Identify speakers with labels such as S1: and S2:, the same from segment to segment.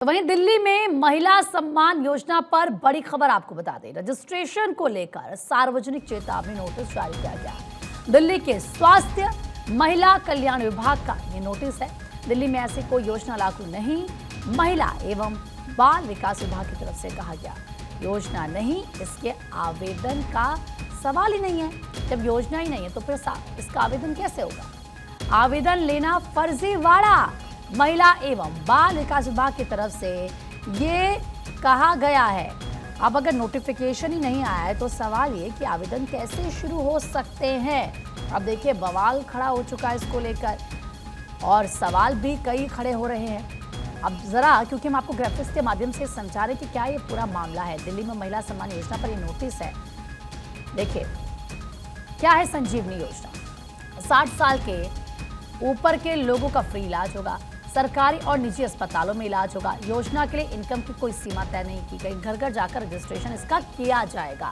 S1: तो वहीं दिल्ली में महिला सम्मान योजना पर बड़ी खबर आपको बता दें। रजिस्ट्रेशन को लेकर सार्वजनिक चेतावनी नोटिस जारी किया गया। दिल्ली के स्वास्थ्य महिला कल्याण विभाग का ये नोटिस है। दिल्ली में ऐसी कोई योजना लागू नहीं, महिला एवं बाल विकास विभाग की तरफ से कहा गया। योजना नहीं, इसके आवेदन का सवाल ही नहीं है। जब योजना ही नहीं है तो फिर इसका आवेदन कैसे होगा? आवेदन लेना फर्जीवाड़ा, महिला एवं बाल विकास विभाग की तरफ से ये कहा गया है। अब अगर नोटिफिकेशन ही नहीं आया है तो सवाल ये कि आवेदन कैसे शुरू हो सकते हैं। अब देखिए बवाल खड़ा हो चुका है इसको लेकर और सवाल भी कई खड़े हो रहे हैं। अब जरा क्योंकि हम आपको ग्राफिक्स के माध्यम से समझा रहे कि क्या ये पूरा मामला है। दिल्ली में महिला सम्मान योजना पर ये नोटिस है। देखिए क्या है संजीवनी योजना। 60 साल के ऊपर के लोगों का फ्री इलाज होगा। सरकारी और निजी अस्पतालों में इलाज होगा। योजना के लिए इनकम की कोई सीमा तय नहीं की गई। घर घर जाकर रजिस्ट्रेशन इसका किया जाएगा।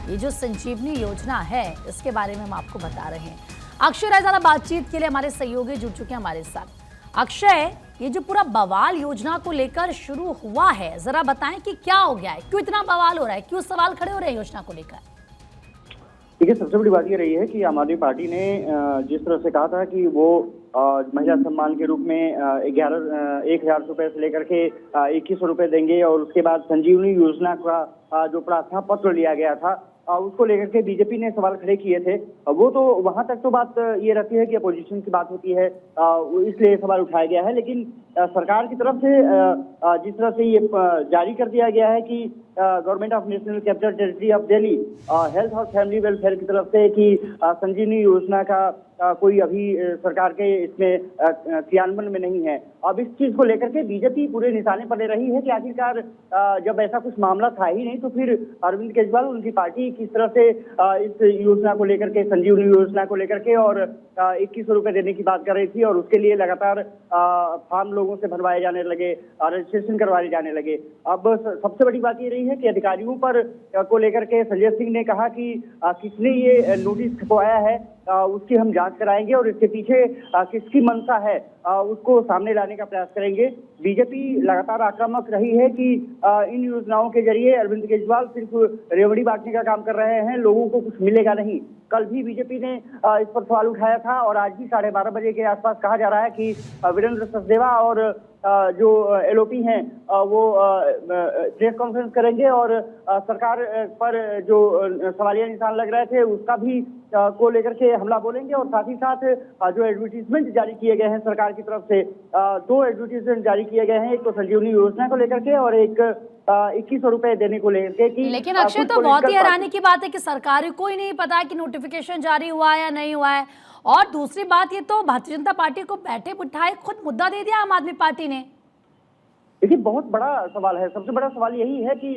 S1: ये जो संजीवनी योजना है इसके बारे में हम आपको बता रहे हैं। अक्षय राय ज़्यादा बातचीत के लिए हमारे सहयोगी जुड़ चुके हैं हमारे साथ। अक्षय, ये जो पूरा बवाल योजना को लेकर शुरू हुआ है, जरा बताएं कि क्या हो गया है, क्यों इतना बवाल हो रहा है, क्यों सवाल खड़े हो रहे हैं योजना को लेकर?
S2: देखिए, सबसे बड़ी बात ये रही है कि आम आदमी पार्टी ने जिस तरह से कहा था कि वो महिला सम्मान के रूप में 1,000 रुपए से लेकर के 2,100 रुपए देंगे और उसके बाद संजीवनी योजना का जो प्रार्थना पत्र लिया गया था उसको लेकर के बीजेपी ने सवाल खड़े किए थे। वो तो वहां तक तो बात ये रहती है कि अपोजिशन की बात होती है, इसलिए सवाल उठाया गया है। लेकिन सरकार की तरफ से जिस तरह से ये जारी कर दिया गया है कि government of national capital territory of Delhi health और फैमिली वेलफेयर की तरफ से कि संजीवनी योजना का कोई अभी सरकार के इसमें क्रियान्वयन में नहीं है। अब इस चीज को लेकर के बीजेपी पूरे निशाने पर ले रही है कि आखिरकार जब ऐसा कुछ मामला था ही नहीं तो फिर अरविंद केजरीवाल उनकी पार्टी किस तरह से इस योजना को लेकर के, संजीवनी योजना को लेकर के और 2,100 रुपए देने की बात कर रही थी और उसके लिए लगातार फॉर्म लोगों से भरवाए जाने लगे, रजिस्ट्रेशन करवाए जाने लगे। अब सबसे बड़ी बात ये रही है कि अधिकारियों पर को लेकर के संजय सिंह ने कहा कि किसने ये नोटिस छपवाया है उसकी हम जांच कराएंगे और इसके पीछे किसकी मंशा है उसको सामने लाने का प्रयास करेंगे। बीजेपी लगातार आक्रामक रही है कि इन योजनाओं के जरिए अरविंद केजरीवाल सिर्फ रेवड़ी बांटने का काम कर रहे हैं, लोगों को कुछ मिलेगा नहीं। कल भी बीजेपी ने इस पर सवाल उठाया था और आज भी 12:30 बजे के आसपास कहा जा रहा है कि वीरेंद्र सचदेवा और जो एलओपी हैं वो प्रेस कॉन्फ्रेंस करेंगे और सरकार पर जो सवालिया निशान लग रहे थे उसका भी को लेकर के हमला बोलेंगे और साथ ही साथ जो एडवर्टीजमेंट जारी किए गए हैं सरकार की तरफ से, 2 एडवर्टीजमेंट जारी किए गए हैं, एक तो संजीवनी योजना को लेकर के और एक 2,100 रुपए देने को लेकर के।
S1: लेकिन अक्षय, तो बहुत ही हैरानी की बात है कि सरकार को ही नहीं पता कि नोटिफिकेशन जारी हुआ है या नहीं हुआ है। और दूसरी बात, ये तो भारतीय जनता पार्टी को बैठे बिठाए खुद मुद्दा दे दिया आम आदमी पार्टी ने।
S2: देखिए, बहुत बड़ा सवाल है। सबसे बड़ा सवाल यही है कि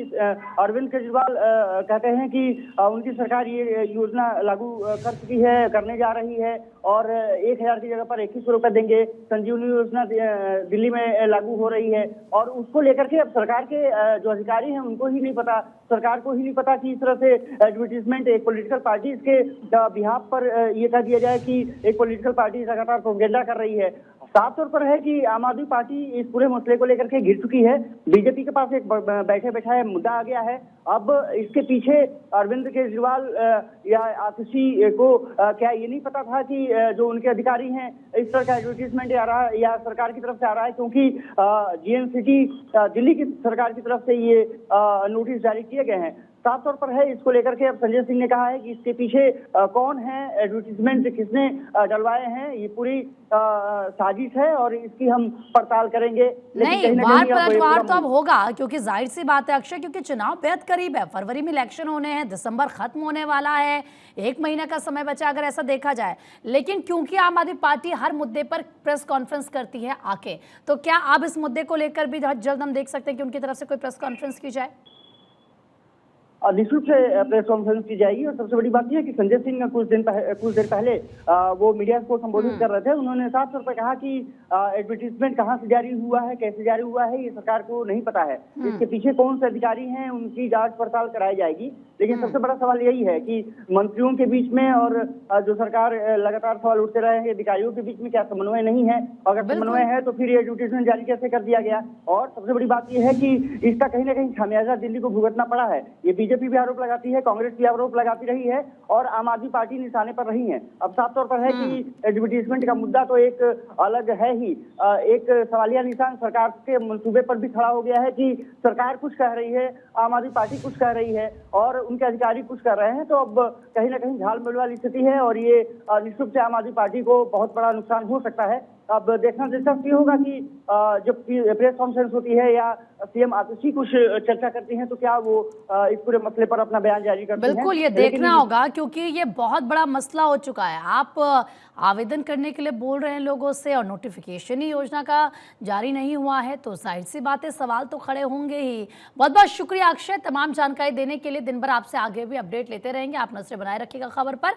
S2: अरविंद केजरीवाल कहते हैं कि उनकी सरकार ये योजना लागू कर चुकी है, करने जा रही है और 1,000 की जगह पर 2,100 रुपए देंगे। संजीवनी योजना दिल्ली में लागू हो रही है और उसको लेकर के अब सरकार के जो अधिकारी हैं उनको ही नहीं पता, सरकार को ही नहीं पता कि इस तरह से एडवर्टीजमेंट एक पॉलिटिकल पार्टी के बिहाफ पर ये कह दिया जाए कि एक पॉलिटिकल पार्टी लगातार प्रोपेगेंडा कर रही है। साफ तौर पर है कि आम आदमी पार्टी इस पूरे मसले को लेकर के घिर चुकी है। बीजेपी के पास एक बैठे बैठाए मुद्दा आ गया है। अब इसके पीछे अरविंद केजरीवाल या आतिशी को क्या ये नहीं पता था कि जो उनके अधिकारी हैं इस तरह का एडवर्टीजमेंट आ रहा है या सरकार की तरफ से आ रहा है, क्योंकि जीएन दिल्ली की सरकार की तरफ से ये नोटिस जारी किए गए हैं। साफ तौर पर है इसको लेकर के अब संजय सिंह ने कहा है कि इसके पीछे कौन है, एडवर्टीजमेंट किसने डलवाए हैं, ये पूरी साजिश है और इसकी हम पड़ताल करेंगे।
S1: नहीं, वार पलटवार तो अब होगा क्योंकि जाहिर सी बात है अक्षय, क्योंकि चुनाव बेहद करीब है। फरवरी में इलेक्शन होने हैं, दिसंबर खत्म होने वाला है, 1 महीने का समय बचा अगर ऐसा देखा जाए। लेकिन क्योंकि आम आदमी पार्टी हर मुद्दे पर प्रेस कॉन्फ्रेंस करती है आके, तो क्या अब इस मुद्दे को लेकर भी जल्द हम देख सकते हैं कि उनकी तरफ से कोई प्रेस कॉन्फ्रेंस की जाए?
S2: निःशुल्क से प्रेस कॉन्फ्रेंस की जाएगी। और सबसे बड़ी बात यह है कि संजय सिंह कुछ देर पहले वो मीडिया को संबोधित कर रहे थे। उन्होंने साफ तौर पर कहा कि एडवर्टीजमेंट कहाँ से जारी हुआ है, कैसे जारी हुआ है, ये सरकार को नहीं पता है। इसके पीछे कौन से अधिकारी हैं, उनकी जांच पड़ताल कराई जाएगी। लेकिन सबसे बड़ा सवाल यही है कि मंत्रियों के बीच में और जो सरकार लगातार सवाल उठते रहे हैं, अधिकारियों के बीच में क्या समन्वय नहीं है? अगर समन्वय है तो फिर ये एडवर्टीजमेंट जारी कैसे कर दिया गया? और सबसे बड़ी बात यह है कि इसका कहीं ना कहीं खामियाजा दिल्ली को भुगतना पड़ा है। ये बीजेपी भी आरोप लगाती है, कांग्रेस भी आरोप लगाती रही है और आम आदमी पार्टी निशाने पर रही है। अब साफ तौर पर है कि एडवर्टीजमेंट का मुद्दा तो एक अलग है ही, एक सवालिया निशान सरकार के मंसूबे पर भी खड़ा हो गया है कि सरकार कुछ कह रही है, आम आदमी पार्टी कुछ कह रही है और उनके अधिकारी कुछ कर रहे हैं। तो अब कहीं ना कहीं झालमुल वाली स्थिति है और ये निश्चित रूप से आम आदमी पार्टी को बहुत बड़ा नुकसान हो सकता है। अब देखना दिलचस्प ये होगा कि जब प्रेस कॉन्फ्रेंस होती है या सीएम आतिशी कुछ चर्चा करती हैं तो क्या वो इस पूरे मसले पर अपना बयान जारी करते हैं।
S1: बिल्कुल, ये देखना होगा क्योंकि ये बहुत बड़ा मसला हो चुका है। आप आवेदन करने के लिए बोल रहे हैं लोगों से और नोटिफिकेशन ही योजना का जारी नहीं हुआ है, तो जाहिर सी बात है सवाल तो खड़े होंगे ही। बहुत बहुत शुक्रिया अक्षय, तमाम जानकारी देने के लिए। दिन भर आपसे आगे भी अपडेट लेते रहेंगे। आप नजरें बनाए रखिएगा खबर पर।